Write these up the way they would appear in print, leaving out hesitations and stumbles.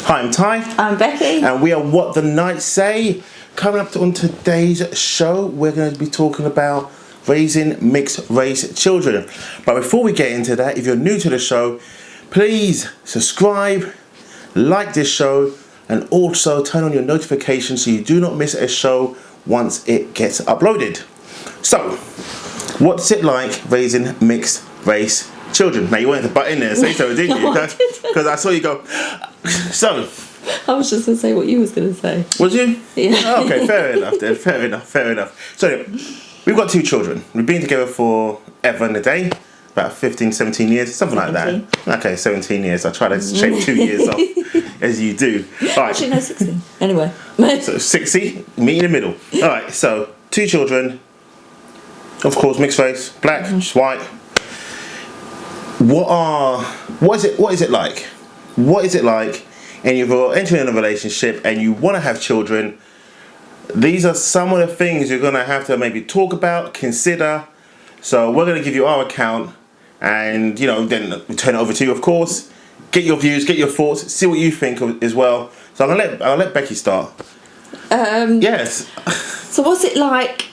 Hi, I'm Ty. I'm Becky. And we are What the Knights Say. Coming up on today's show, we're going to be talking about raising mixed race children. But before we get into that, if you're new to the show, please subscribe, like this show, and also turn on your notifications so you do not miss a show once it gets uploaded. So, what's it like raising mixed race children? Now, you wanted to butt in there and say so, didn't you? Because I saw you go. So, I was just going to say what you was going to say. was you? Yeah. Oh, okay, fair enough then. Fair enough. So, we've got two children. We've been together for ever and a day. About 15, 17 years, something 17. Like that. Okay, 17 years. I try to shave 2 years off, as you do. All right. Actually, no, 16. Anyway. So 60, meet in the middle. All right, so two children, of course, mixed race, black, white. What is it like? What is it like? And you're entering a relationship and you want to have children. These are some of the things you're going to have to maybe talk about, consider. So we're going to give you our account, and then we turn it over to you, of course. Get your views, get your thoughts, see what you think as well. So I'll let Becky start. Yes. So what's it like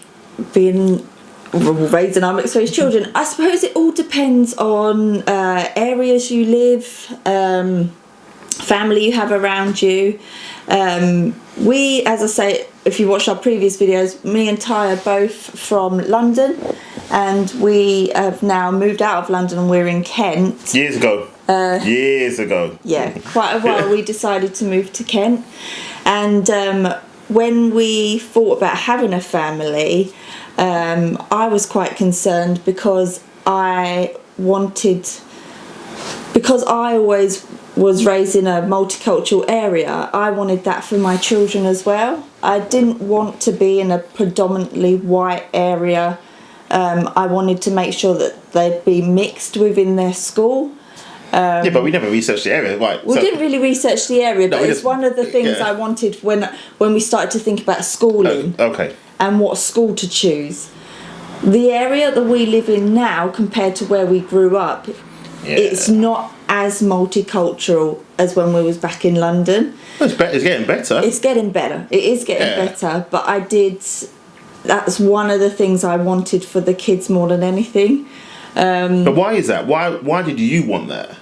raising our mixed race children? I suppose it all depends on areas you live, family you have around you. We, as I say, if you watch our previous videos, me and Ty are both from London, and we have now moved out of London and we're in Kent. Years ago. Yeah, quite a while. We decided to move to Kent, and when we thought about having a family, I was quite concerned because I always was raised in a multicultural area. I wanted that for my children as well. I didn't want to be in a predominantly white area. I wanted to make sure that they'd be mixed within their school. Yeah, but we never researched the area, right? We didn't really research the area, but it's one of the things I wanted when we started to think about schooling. Okay. And what school to choose. The area that we live in now, compared to where we grew up, it's not as multicultural as when we was back in London. Well, it's getting better. It's getting better. It is getting better. But that's one of the things I wanted for the kids more than anything. But why is that? Why did you want that?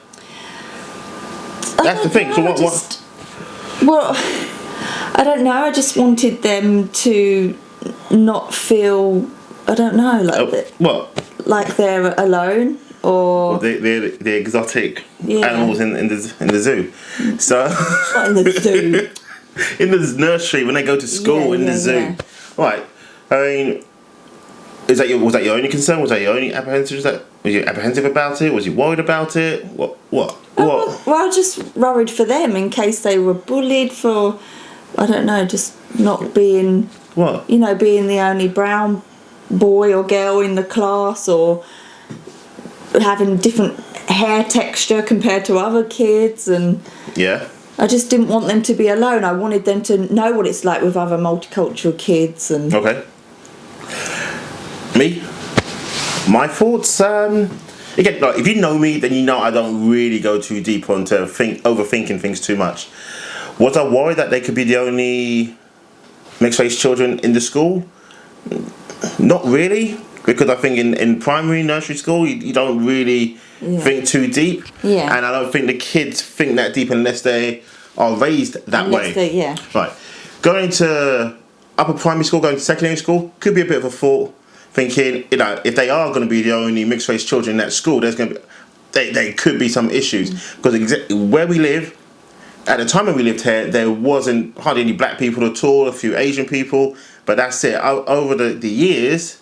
That's the thing. So what? Well, I don't know. I just wanted them to not feel. I don't know, like they're alone, or the exotic animals in the zoo. So not in the zoo. In the nursery when they go to school in the zoo. Yeah. Right. I mean, was that your only concern? Was that your only apprehensive? Was you apprehensive about it? Was you worried about it? What? Well, I was just worried for them in case they were bullied for, I don't know, just not being being the only brown boy or girl in the class, or having different hair texture compared to other kids, and I just didn't want them to be alone. I wanted them to know what it's like with other multicultural kids. And okay. Me? My thoughts, again, like, if you know me, then you know I don't really go too deep onto overthinking things too much. Was I worried that they could be the only mixed race children in the school? Not really, because I think in primary, nursery school, you don't really think too deep. Yeah. And I don't think the kids think that deep unless they are raised that way. Right. Going to upper primary school, going to secondary school, could be a bit of a thought. Thinking, if they are going to be the only mixed race children in that school, there's going to be, there could be some issues. Because where we live, at the time when we lived here, there wasn't hardly any black people at all, a few Asian people, but that's it. Over the years,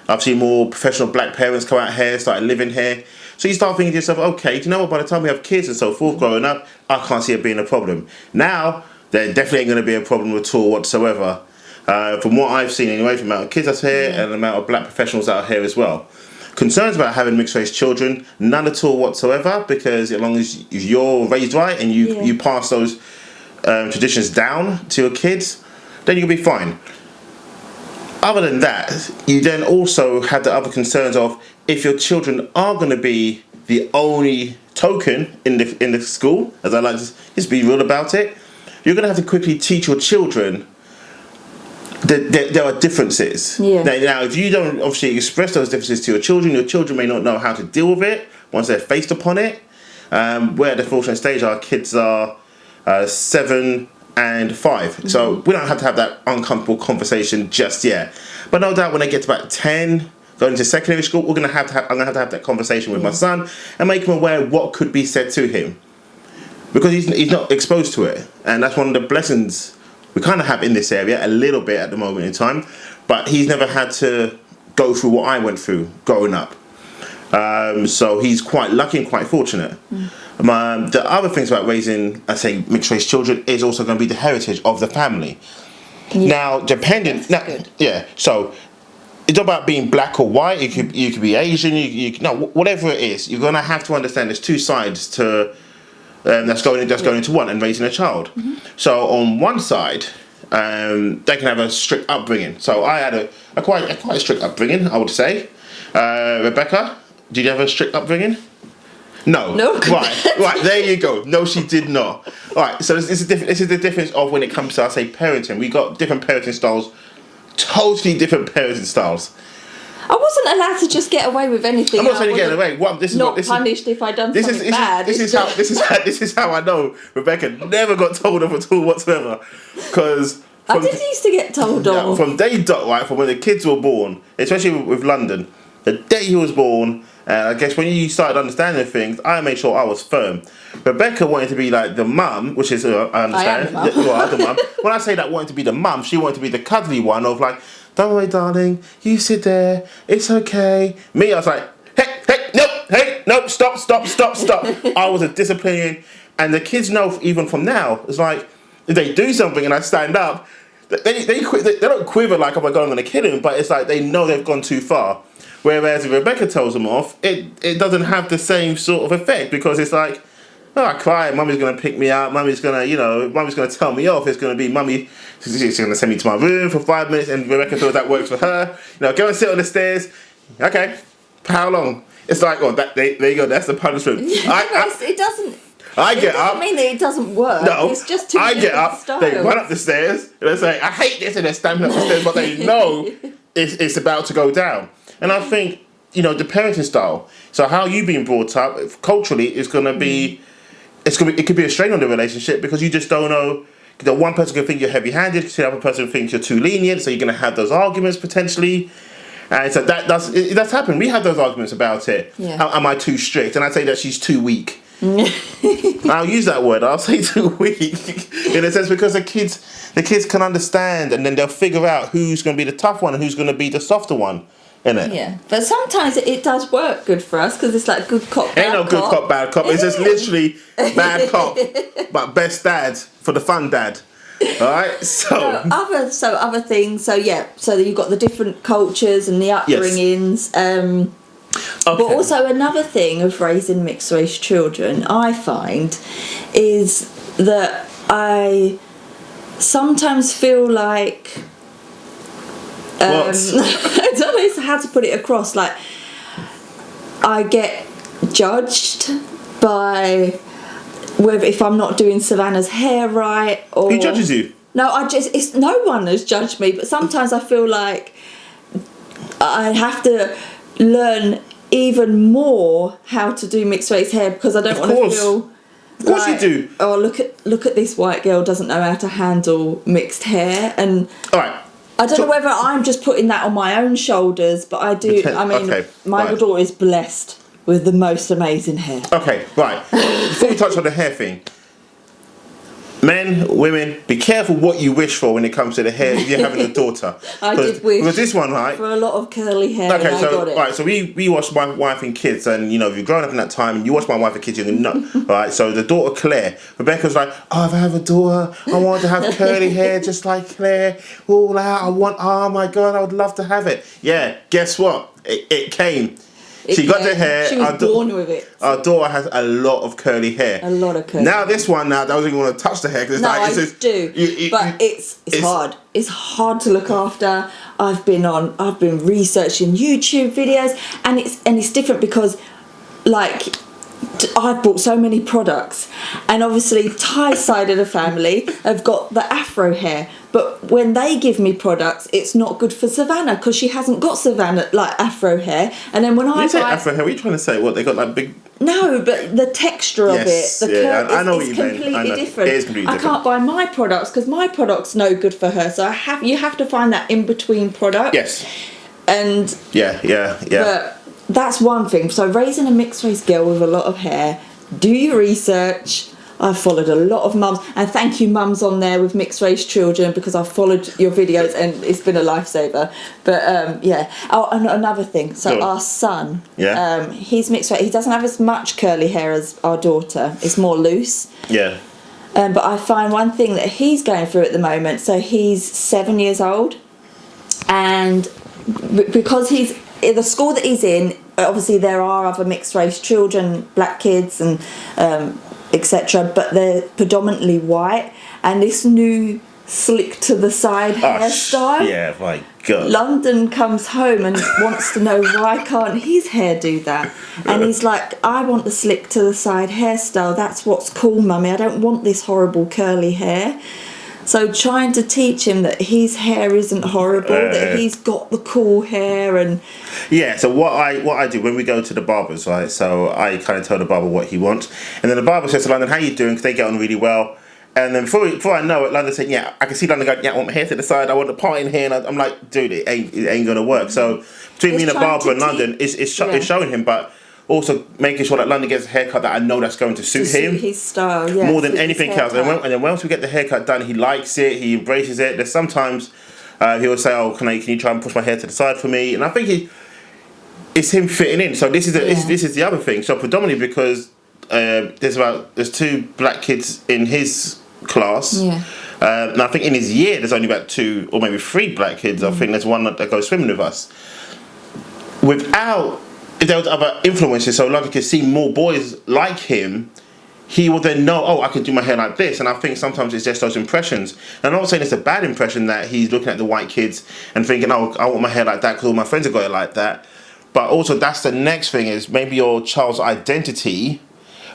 I've seen more professional black parents come out here, started living here. So you start thinking to yourself, okay, do you know what, by the time we have kids and so forth growing up, I can't see it being a problem. Now, there definitely ain't going to be a problem at all whatsoever. From what I've seen anyway, from the amount of kids that's here and the amount of black professionals out here as well. Concerns about having mixed race children, none at all whatsoever, because as long as you're raised right and you pass those traditions down to your kids, then you'll be fine. Other than that, you then also have the other concerns of if your children are going to be the only token in the school, as I like to just be real about it, you're going to have to quickly teach your children that there are differences. Yeah. Now, if you don't obviously express those differences to your children may not know how to deal with it once they're faced upon it. We're at the fortunate stage, our kids are 7 and 5. So we don't have to have that uncomfortable conversation just yet. But no doubt when they get to about 10, going into secondary school, I'm going to have to have that conversation with my son and make him aware of what could be said to him. Because he's not exposed to it. And that's one of the blessings we kind of have in this area a little bit at the moment in time. But he's never had to go through what I went through growing up. So he's quite lucky and quite fortunate. The other things about raising, I say, mixed race children is also going to be the heritage of the family. Yeah. Now, dependent, so it's not about being black or white. You could be Asian. Whatever it is, you're going to have to understand there's two sides to that's going into one and raising a child. So on one side, they can have a strict upbringing. So I had a quite strict upbringing, I would say. Rebecca, did you have a strict upbringing? No. Right. There you go. No, she did not. All right. So this is the difference of when it comes to, I say, parenting. We got different parenting styles, totally different parenting styles. I wasn't allowed to just get away with anything. I'm not saying get away. Punished if I done something bad. This is how I know Rebecca never got told off at all whatsoever. Because I did used to get told off. From day dot, right, from when the kids were born, especially with London, the day he was born. I guess when you started understanding things, I made sure I was firm. Rebecca wanted to be like the mum, which is, I understand. I am the mum. When I say that wanted to be the mum, she wanted to be the cuddly one of like, don't worry, darling, you sit there, it's okay. Me, I was like, nope, stop. I was a disciplinarian. And the kids know, even from now, it's like, if they do something and I stand up, they don't quiver like, oh my God, I'm going to kill him, but it's like they know they've gone too far. Whereas if Rebecca tells them off, it doesn't have the same sort of effect because it's like, oh, I cry, mummy's going to pick me up, mummy's going to tell me off, it's going to be mummy, she's going to send me to my room for 5 minutes and Rebecca feels that works for her. Go and sit on the stairs. Okay, for how long? It's like, oh, there you go, that's the punishment. It doesn't... I get up. It doesn't mean that it doesn't work. No, it's just two I get up, styles. they run up the stairs, and they say, I hate this, and they're stamping up the stairs, but they know it's about to go down. And I think, the parenting style, so how you being brought up, culturally, is going to be, it could be a strain on the relationship because you just don't know. The one person can think you're heavy-handed, the other person thinks you're too lenient, so you're going to have those arguments potentially. And so that's happened. We have those arguments about it. Yeah. Am I too strict? And I say that she's too weak. I'll use that word. I'll say too weak in a sense because the kids can understand and then they'll figure out who's going to be the tough one and who's going to be the softer one. Innit? Yeah, but sometimes it does work good for us because it's like good cop, bad cop. Ain't no good cop, bad cop. It's just literally bad cop, but best dad for the fun dad. All right, so other things. So you've got the different cultures and the upbringings. Yes. Okay. But also another thing of raising mixed race children, I find, is that I sometimes feel like. I don't know how to put it across. Like, I get judged by whether if I'm not doing Savannah's hair right or who judges you? No, no one has judged me. But sometimes I feel like I have to learn even more how to do mixed race hair because I don't want to feel. Of course you do. Oh, look at this white girl doesn't know how to handle mixed hair and. All right. I don't know whether I'm just putting that on my own shoulders, but I do. My daughter is blessed with the most amazing hair. Okay, right. Before we touch on the hair thing, men, women, be careful what you wish for when it comes to the hair if you're having a daughter. I did wish. Because this one, right? For a lot of curly hair, okay, and I got it. Right, so we watched my wife and kids, and if you're growing up in that time and you watch my wife and kids, you're going to know. Right, so the daughter Claire, Rebecca's like, oh, if I have a daughter, I want to have curly hair just like Claire, all out, oh my God, I would love to have it. Yeah, guess what? It came. She got the hair. She was born with it. Our daughter has a lot of curly hair. A lot of curly. Now this one, I don't even want to touch the hair because it's hard. It's hard to look after. I've been researching YouTube videos, and it's different because, like, I've bought so many products, and obviously Ty's side of the family have got the afro hair, but when they give me products, it's not good for Savannah because she hasn't got Savannah like afro hair. And then when I say afro hair, what are you trying to say? What, they got like big? No, but the texture of it, I know what you mean. Completely different. It is completely different. I can't buy my products because my product's no good for her. So you have to find that in between product. Yes. And yeah. But that's one thing. So raising a mixed race girl with a lot of hair, do your research. I've followed a lot of mums, and thank you mums on there with mixed race children, because I've followed your videos and it's been a lifesaver. But yeah. Oh, and another thing. So our son, he's mixed race. He doesn't have as much curly hair as our daughter. It's more loose. Yeah. But I find one thing that he's going through at the moment. So he's 7 years old, and because he's in the school that he's in, obviously there are other mixed race children, black kids and etc., but they're predominantly white, and this new slick to the side hairstyle. Yeah, my God. London comes home and wants to know why can't his hair do that, and he's like, I want the slick to the side hairstyle, that's what's cool, mummy, I don't want this horrible curly hair. So trying to teach him that his hair isn't horrible, that he's got the cool hair. And yeah, so what I do when we go to the barbers, right, so I kind of tell the barber what he wants, and then the barber says to London, how you doing, because they get on really well. And then before I know it, London said, yeah, I can see London going, yeah, I want my hair to the side, I want the part in here, and I'm like, dude, it ain't gonna work. So between me and the barber and London, it's showing him, but also making sure that London gets a haircut that I know that's going to suit him, his style, yeah, more than anything else. And then once we get the haircut done, he likes it, he embraces it. There's sometimes he'll say, "Oh, can you try and push my hair to the side for me?" And I think it's him fitting in. So this is the other thing. So predominantly because there's 2 black kids in his class. Yeah. And I think in his year there's only about 2 or maybe 3 black kids. I think there's one that goes swimming with us. If there was other influences, so London could see more boys like him, he will then know, oh, I can do my hair like this. And I think sometimes it's just those impressions. And I'm not saying it's a bad impression that he's looking at the white kids and thinking, oh, I want my hair like that because all my friends have got it like that. But also that's the next thing, is maybe your child's identity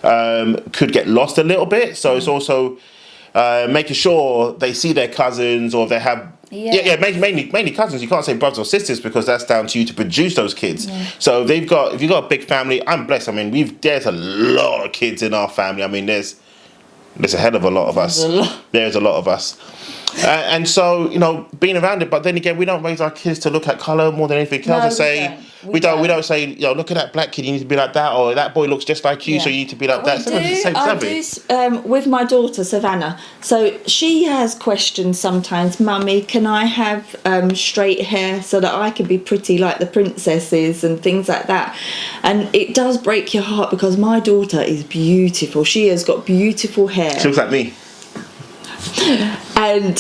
could get lost a little bit. So it's also making sure they see their cousins, or they have mainly cousins. You can't say brothers or sisters because that's down to you to produce those kids. Yeah. So if you've got a big family, I'm blessed. I mean, there's a lot of kids in our family. I mean, there's a hell of a lot of us. There's a lot of us. And so, being around it, but then again, we don't raise our kids to look at colour more than anything else. We don't say, look at that black kid, you need to be like that, or that boy looks just like you, so you need to be like that. I do with my daughter Savannah. So she has questions sometimes. Mummy, can I have straight hair so that I can be pretty like the princesses and things like that? And it does break your heart because my daughter is beautiful. She has got beautiful hair. She looks like me. And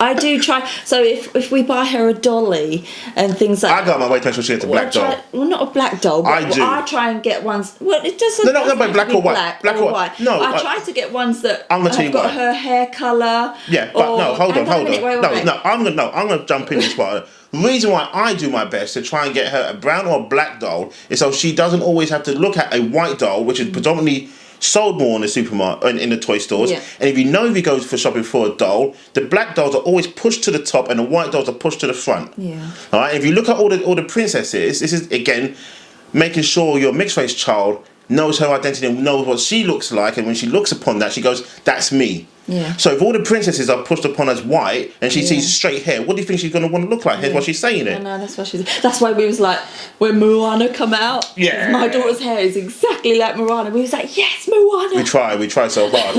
I do try. So if we buy her a dolly and things like that, I got my way to make sure she gets a black doll. Well, not a black doll, but I try and get ones. Well, it doesn't. No, black or white. Black or white. No, I try to get ones that have got her hair colour. Yeah, but no, hold on. I'm gonna jump in this part. The reason why I do my best to try and get her a brown or a black doll is so she doesn't always have to look at a white doll, which is predominantly sold more in the supermarket, in the toy stores. Yeah. And if you go for shopping for a doll, the black dolls are always pushed to the top and the white dolls are pushed to the front. Yeah. All right. If you look at all the princesses, this is again making sure your mixed race child knows her identity and knows what she looks like, and when she looks upon that, she goes, "That's me." Yeah. So if all the princesses are pushed upon as white and she sees straight hair, what do you think she's going to want to look like? Here's what she's saying it. No, that's what she's. That's why we was like, when Moana come out, my daughter's hair is exactly like Moana. We was like, yes, Moana. We try so hard.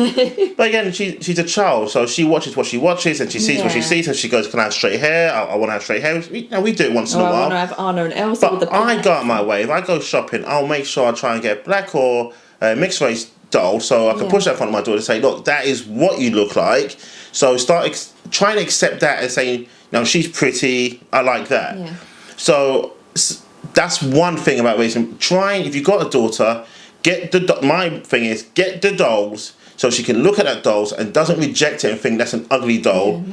But again, she's a child, so she watches what she watches and she sees what she sees, and she goes, "Can I have straight hair? I want to have straight hair." We do it once in a while. I want to have Anna and Elsa. But I go out my way. If I go shopping, I'll make sure I try and get black or mixed race doll, so I can push that in front of my daughter and say, "Look, that is what you look like." So start trying to accept that and saying, "No, she's pretty. I like that." Yeah. So that's one thing about raising. If you've got a daughter, my thing is get the dolls so she can look at that dolls and doesn't reject it and think that's an ugly doll,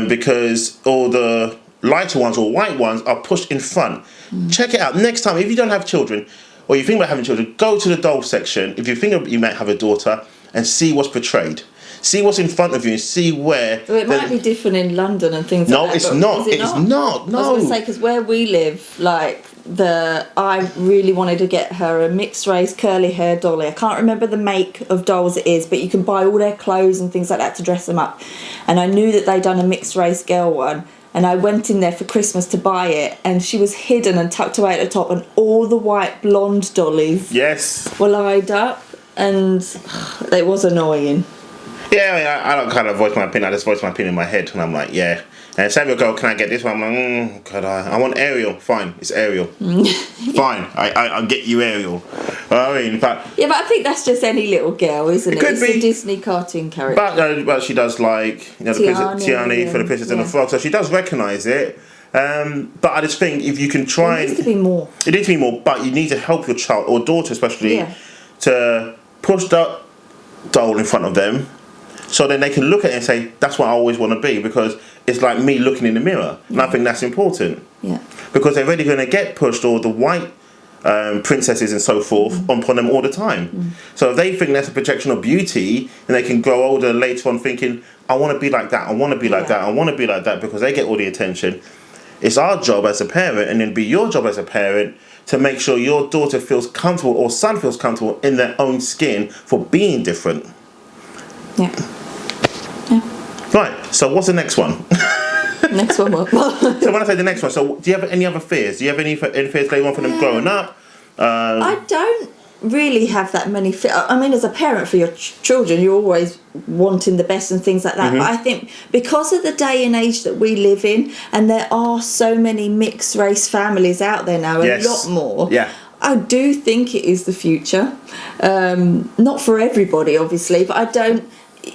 because all the lighter ones or white ones are pushed in front. Check it out next time if you don't have children. or you think about having children, go to the doll section. If you think you might have a daughter, and see what's portrayed. See what's in front of you and see where... Well, it might be different in London and things like that. No, it's not. It's not. No. I was going to say, because where we live, like, I really wanted to get her a mixed race curly hair dolly. I can't remember the make of dolls it is, but you can buy all their clothes and things like that to dress them up. And I knew that they'd done a mixed race girl one. And I went in there for Christmas to buy it, and she was hidden and tucked away at the top, and all the white blonde dollies were lined up, and it was annoying. Yeah, I don't kind of voice my opinion. I just voice my opinion in my head, and I'm like, yeah. And Samuel go, can I get this one? I'm like, God, I want Ariel. Fine, it's Ariel. Fine, I'll get you Ariel. I mean, but yeah, but I think that's just any little girl, isn't it? It's a Disney cartoon character. But she does like the Tiani for the Princess and the Frog, so she does recognise it. But I just think if you can try, it needs to be more. It needs to be more, but you need to help your child or daughter especially to push that doll in front of them. So then they can look at it and say, that's what I always want to be, because it's like me looking in the mirror. And I think that's important. Yeah. Because they're already going to get pushed, or the white princesses and so forth, upon them all the time. So if they think that's a projection of beauty, and they can grow older later on thinking, I want to be like that, I want to be like that, I want to be like that, because they get all the attention. It's our job as a parent, and then be your job as a parent, to make sure your daughter feels comfortable or son feels comfortable in their own skin for being different. Yeah. Right, so what's the next one? Next one what? So when I say the next one, so do you have any other fears? Do you have any fears later on for them growing up? I don't really have that many fears. I mean, as a parent for your children, you're always wanting the best and things like that. But I think because of the day and age that we live in, and there are so many mixed race families out there now, a lot more. Yeah. I do think it is the future. Not for everybody, obviously, but I don't...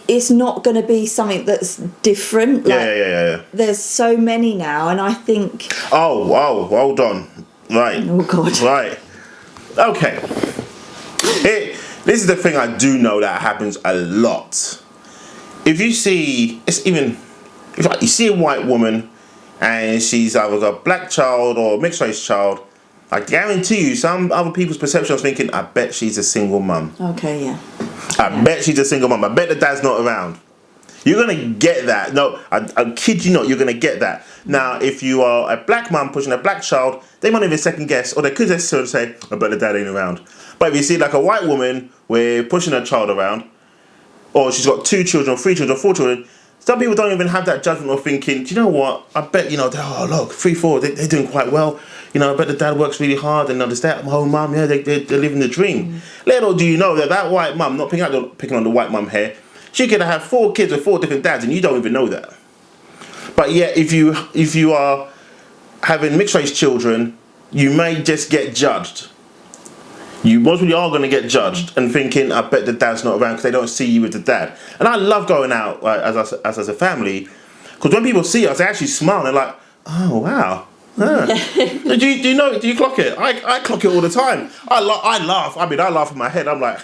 It's not going to be something that's different. Like, yeah. There's so many now, and I think... Oh, hold on. Right. Oh, God. Right. Okay. This is the thing I do know that happens a lot. If you see... If you see a white woman, and she's either got a black child or a mixed race child, I guarantee you, some other people's perception is thinking, I bet she's a single mum. Okay, yeah. I bet she's a single mum. I bet the dad's not around. You're going to get that. No, I kid you not, you're going to get that. Now, if you are a black mum pushing a black child, they might even second guess, or they could just sort of say, I bet the dad ain't around. But if you see like a white woman, we're pushing her child around, or she's got 2 children, 3 children, 4 children, some people don't even have that judgment of thinking, do you know what, I bet, oh look, 3, 4, they're doing quite well. I bet the dad works really hard, and the stay-at-home mum, they're living the dream. Little do you know that white mum, not picking on the white mum here, she could have 4 kids with 4 different dads, and you don't even know that. But yet, if you are having mixed race children, you may just get judged. You most really are going to get judged and thinking, I bet the dad's not around because they don't see you with the dad. And I love going out as a family, because when people see us, they actually smile. They're like, oh wow. Huh. Do you clock it? I clock it all the time. I laugh. I mean, I laugh in my head. I'm like,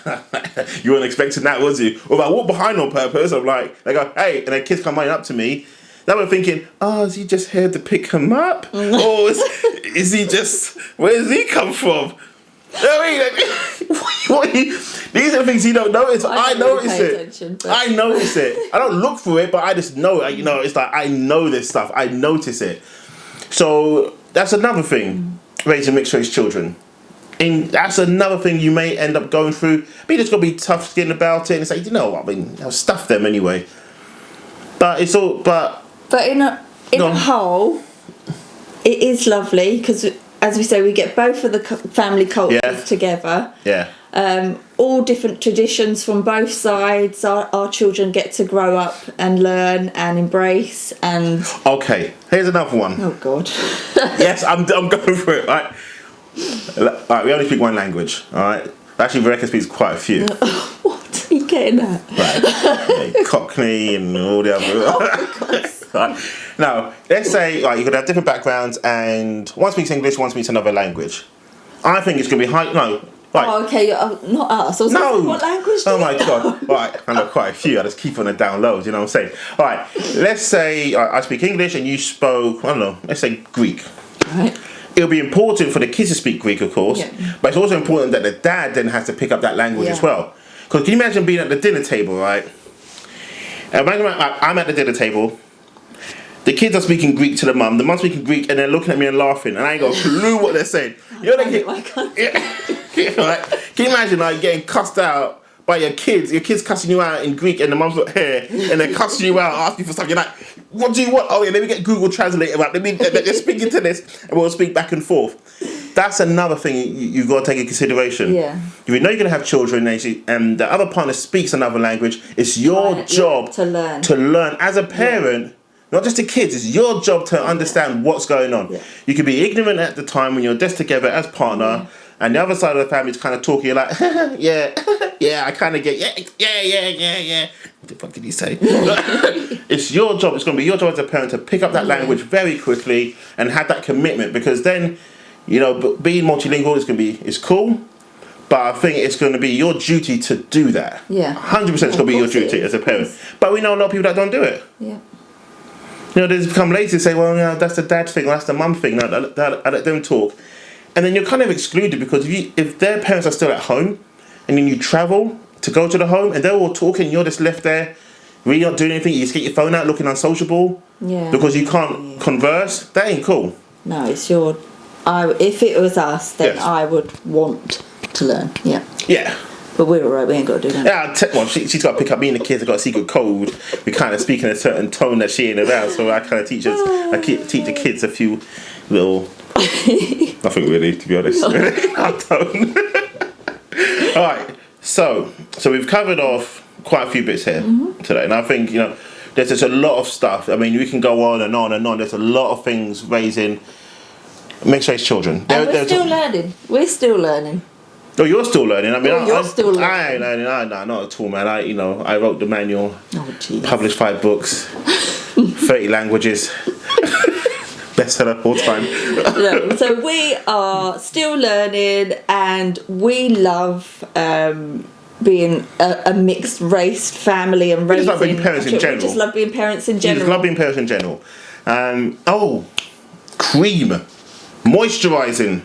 you weren't expecting that, was you? Or if I walk behind on purpose, I'm like, they go, hey, and then kids come running up to me. Now I'm thinking, oh, is he just here to pick him up? Or is he just, where does he come from? These are the things you don't notice. I notice it. I notice it. I don't look for it, but I just know it. It's like I know this stuff. I notice it. So that's another thing, raising mixed race children. And that's another thing you may end up going through. But you just got to be tough skinned about it and say, I'll stuff them anyway. But it's all, but in a whole, it is lovely because, as we say, we get both of the family cultures together. Yeah. All different traditions from both sides. Our children get to grow up and learn and embrace and... Okay, here's another one. Oh, God. Yes, I'm going for it, right? We only speak one language, all right? Actually, Rebecca speaks quite a few. What? Are you getting that? Right. Cockney and all the other... Oh, my God. Right. Now, let's say you could have different backgrounds and one speaks English, one speaks another language. I think it's going to be high... No. Right. Oh, okay, not us. I was like, what language do Oh, my God. Right, I know quite a few. I just keep on the down low, you know what I'm saying? All right, let's say I speak English and you spoke, I don't know, let's say Greek. Right. it'll be important for the kids to speak Greek, of course, but it's also important that the dad then has to pick up that language as well. Because can you imagine being at the dinner table, right? Imagine I'm at the dinner table. The kids are speaking Greek to the mum's speaking Greek, and they're looking at me and laughing, and I ain't got a clue what they're saying. You know, right? Can you imagine like getting cussed out by your kids cussing you out in Greek, and the mum's got hair, and they're cussing you out, asking for stuff. You're like, what do you want? Oh yeah, let me get Google Translate about. They're speaking to this, and we'll speak back and forth. That's another thing you've got to take into consideration. Yeah. If you know you're going to have children, and the other partner speaks another language, it's your job to learn. To learn as a parent. Yeah. Not just the kids, it's your job to understand what's going on. Yeah. You can be ignorant at the time when you're just together as partner, and the other side of the family is kind of talking. You're like, yeah, I kind of get, yeah. What the fuck did he say? It's your job. It's going to be your job as a parent to pick up that language very quickly and have that commitment, because then, you know, being multilingual is cool. But I think it's going to be your duty to do that. Yeah. 100% it's going to be your duty as a parent. But we know a lot of people that don't do it. Yeah. You know, they become lazy and say, well, you know, that's the dad thing, or that's the mum thing. I let them talk. And then you're kind of excluded, because if their parents are still at home, and then you travel to go to the home, and they're all talking, you're just left there, really not doing anything, you just get your phone out looking unsociable, because you can't converse, that ain't cool. No, it's if it was us, then I would want to learn, Yeah. But we're alright, we ain't got to do that. Yeah, she's got to pick up me and the kids. I've got a secret code. We kind of speak in a certain tone that she ain't around, so I kind of teach the kids a few little... Nothing really, to be honest. I don't. Alright, so we've covered off quite a few bits here today, and I think, you know, there's just a lot of stuff. I mean, we can go on and on and on. There's a lot of things raising mixed-race children. And we're still learning. We're still learning. Oh, you're still learning. I mean, you're still learning. I ain't learning. No, not at all, man. I wrote the manual. Published 5 books, 30 languages. Bestseller all time. No, so we are still learning, and we love being a mixed race family and raising. We just love being parents in general. We just love being parents in general. We just love being parents in general. Cream, moisturising.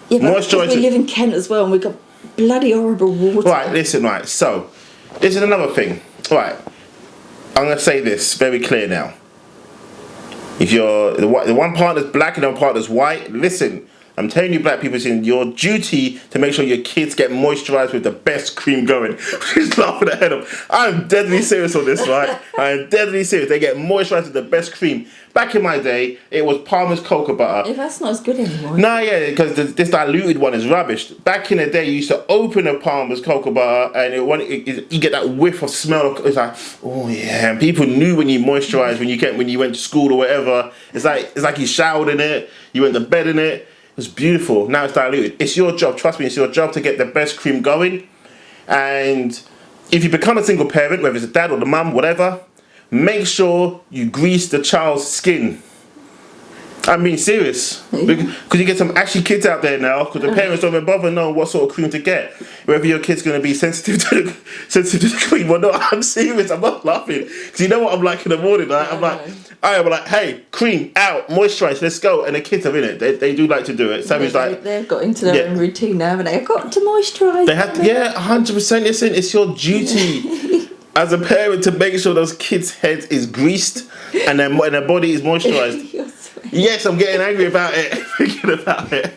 Yeah, but we live in Kent as well, and we've got bloody horrible water. Right, listen, right. So, this is another thing. Right, I'm going to say this very clear now. If you're the one partner's black and the other partner's white, listen. I'm telling you, black people, it's in your duty to make sure your kids get moisturised with the best cream going. She's laughing her head off. I'm deadly serious on this, right? I'm deadly serious. They get moisturised with the best cream. Back in my day, it was Palmer's cocoa butter. If that's not as good anymore. No, yeah, because this diluted one is rubbish. Back in the day, you used to open a Palmer's cocoa butter, and you get that whiff of smell. It's like, oh yeah, and people knew when you moisturised, when you went to school or whatever. It's like you showered in it, you went to bed in it. It was beautiful. Now it's diluted. It's your job. Trust me, it's your job to get the best cream going. And if you become a single parent, whether it's the dad or the mum, whatever, make sure you grease the child's skin. I'm being serious. Because you get some ashy kids out there now, because the parents don't even bother knowing what sort of cream to get. Whether your kid's going to be sensitive to the cream or not. I'm serious. I'm not laughing. Because you know what I'm like in the morning, right? I'm like, hey, cream, out, moisturise, let's go. And the kids are in it. They do like to do it. Sammy's like... They've got into their own routine now, haven't they? I've got to moisturise. They have to, 100%. Listen, it's your duty as a parent to make sure those kids' heads is greased and their body is moisturised. Yes, I'm getting angry about it. Thinking about it.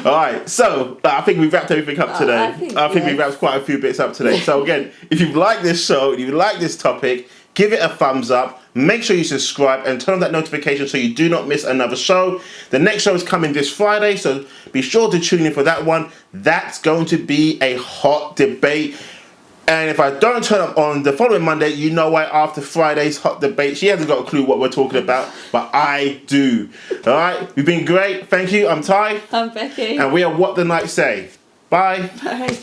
Alright, so I think we've wrapped everything up today. I think we've wrapped quite a few bits up today. So again, if you've liked this show, if you like this topic, give it a thumbs up. Make sure you subscribe and turn on that notification so you do not miss another show. The next show is coming this Friday, so be sure to tune in for that one. That's going to be a hot debate. And if I don't turn up on the following Monday, you know why, after Friday's hot debate. She hasn't got a clue what we're talking about, but I do. Alright, you've been great. Thank you. I'm Ty. I'm Becky. And we are What the Night Say. Bye. Bye.